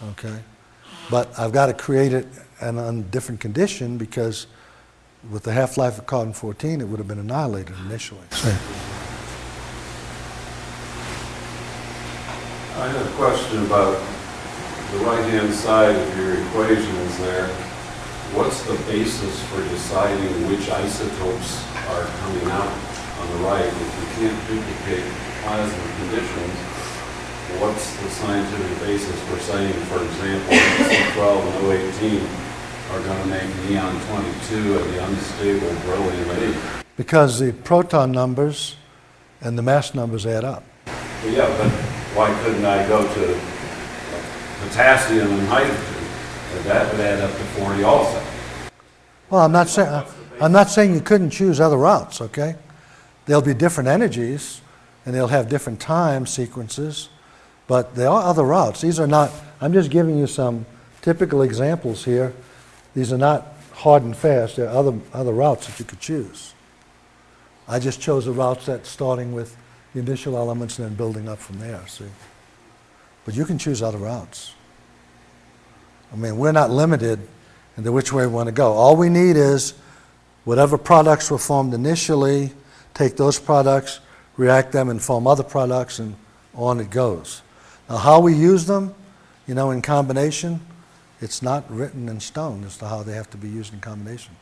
okay? But I've got to create it in a different condition because with the half-life of carbon-14, it would have been annihilated initially. So, I have a question about the right-hand side of your equation is there. What's the basis for deciding which isotopes are coming out on the right? If you can't duplicate plasma conditions, what's the scientific basis for saying, for example, C12 and O18 are going to make neon 22 and the unstable beryllium 8? because the proton numbers and the mass numbers add up. Well, yeah, but why couldn't I go to potassium and hydrogen? And that would add up to 40 also. Well, I'm not saying you couldn't choose other routes, okay? There'll be different energies, and they'll have different time sequences, but there are other routes. These are not, I'm just giving you some typical examples here. These are not hard and fast. There are other routes that you could choose. I just chose the routes that starting with the initial elements and then building up from there, see? But you can choose other routes. I mean, we're not limited into which way we want to go. All we need is whatever products were formed initially, take those products, react them, and form other products, and on it goes. Now, how we use them, you know, in combination, it's not written in stone as to how they have to be used in combination.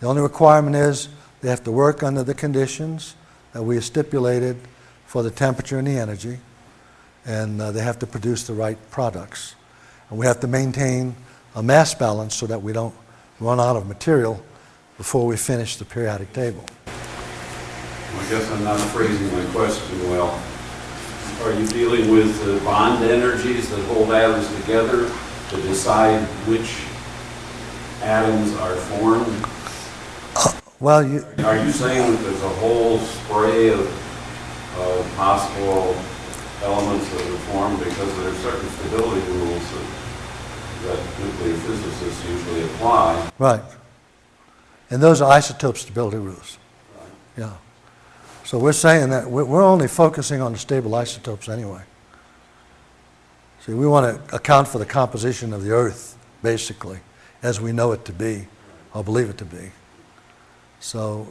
The only requirement is they have to work under the conditions that we have stipulated for the temperature and the energy, and they have to produce the right products. And we have to maintain a mass balance so that we don't run out of material before we finish the periodic table. Well, I guess I'm not phrasing my question well. Are you dealing with the bond energies that hold atoms together to decide which atoms are formed? Well, Are you saying that there's a whole spray of possible elements that are formed because there are certain stability rules that nuclear physicists usually apply? right. And those are isotope stability rules. Yeah. So we're saying that we're only focusing on the stable isotopes anyway. See, we want to account for the composition of the Earth, basically, as we know it to be, or believe it to be. So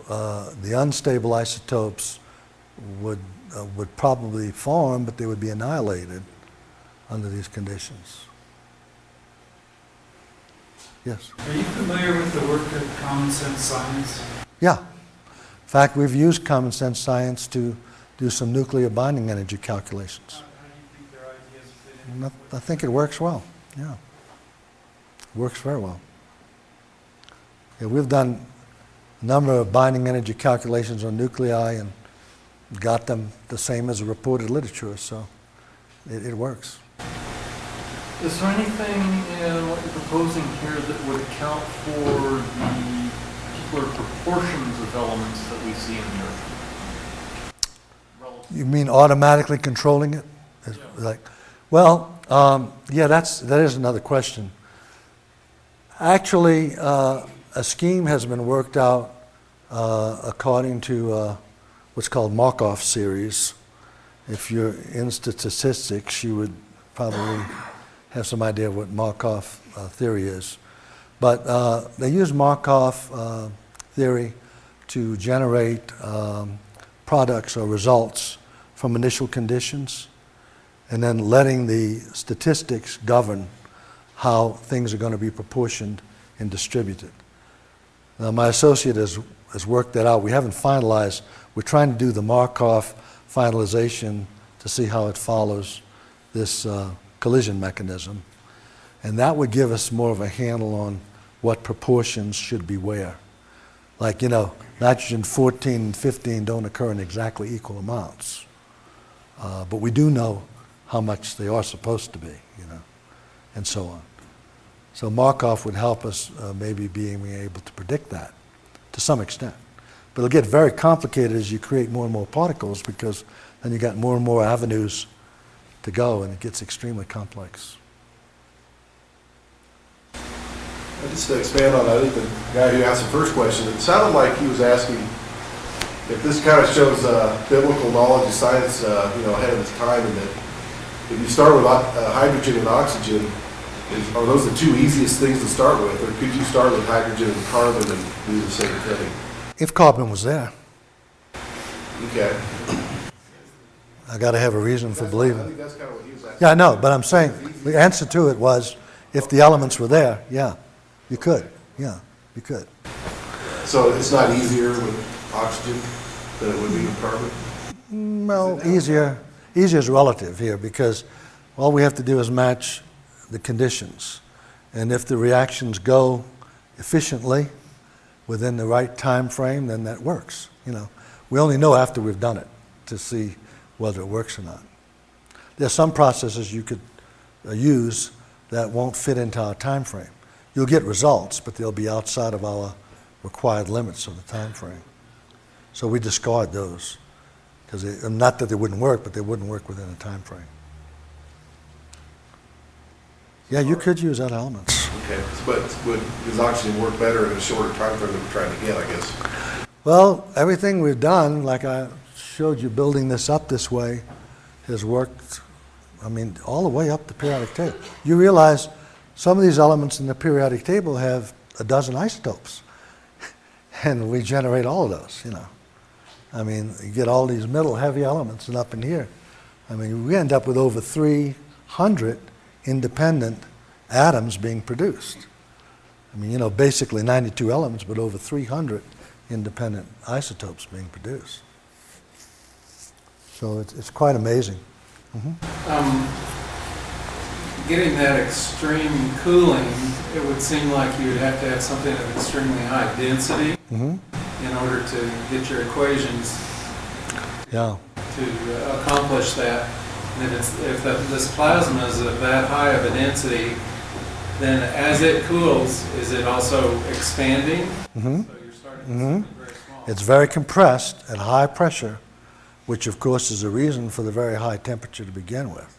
the unstable isotopes would probably form, but they would be annihilated under these conditions. Yes? Are you familiar with the work of common sense science? Yeah. In fact, we've used common sense science to do some nuclear binding energy calculations. How do you think their ideas fit in? I think it works well. Yeah. It works very well. Yeah, we've done a number of binding energy calculations on nuclei and got them the same as the reported literature, so it works. Is there anything in what you're proposing here that would account for the particular proportions of elements that we see in the Earth? You mean automatically controlling it? Yeah. Like, well, yeah, that is another question. Actually, a scheme has been worked out according to what's called Markov series. If you're in statistics, you would probably have some idea of what Markov theory is. But they use Markov theory to generate products or results from initial conditions, and then letting the statistics govern how things are going to be proportioned and distributed. Now, my associate has worked that out. We haven't finalized. We're trying to do the Markov finalization to see how it follows this collision mechanism. And that would give us more of a handle on what proportions should be where. Like, you know, nitrogen 14 and 15 don't occur in exactly equal amounts. But we do know how much they are supposed to be, you know, and so on. So Markov would help us maybe being able to predict that to some extent. But it'll get very complicated as you create more and more particles, because then you got more and more avenues to go, and it gets extremely complex. Just to expand on that, I think the guy who asked the first question, it sounded like he was asking if this kind of shows biblical knowledge of science, you know, ahead of its time, and that if you start with hydrogen and oxygen, are those the two easiest things to start with? Or could you start with hydrogen and carbon and do the same thing? If carbon was there, Okay. I got to have a reason for I believing. think that's kind of what he was asking. Yeah, I know, but I'm saying, the answer to it was, if the elements were there, yeah, you could, yeah, you could. So it's not easier with oxygen than it would be with carbon? Well, easier is relative here, because all we have to do is match the conditions. And if the reactions go efficiently within the right time frame, then that works, you know. We only know after we've done it to see whether it works or not. There are some processes you could use that won't fit into our time frame. You'll get results, but they'll be outside of our required limits of the time frame. So we discard those, because not that they wouldn't work, but they wouldn't work within a time frame. Yeah, you could use other elements. Okay, but does oxygen work better in a shorter time frame than we're trying to get, I guess? Well, everything we've done, like I showed you building this up this way, has worked, I mean, all the way up the periodic table. You realize some of these elements in the periodic table have a dozen isotopes, and we generate all of those, you know. I mean, you get all these middle heavy elements and up in here. I mean, we end up with over 300 independent atoms being produced. I mean, you know, basically 92 elements, but over 300 independent isotopes being produced. So it's quite amazing. Getting that extreme cooling, it would seem like you would have to have something of extremely high density in order to get your equations Yeah. to accomplish that. And if this plasma is of that high of a density, then as it cools, is it also expanding? So you're starting with something very small. It's very compressed at high pressure, which of course is a reason for the very high temperature to begin with.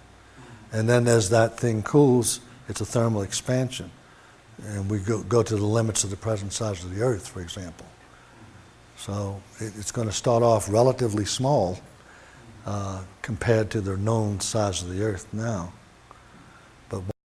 And then as that thing cools, it's a thermal expansion. And we go to the limits of the present size of the Earth, for example. So it's going to start off relatively small compared to the known size of the Earth now.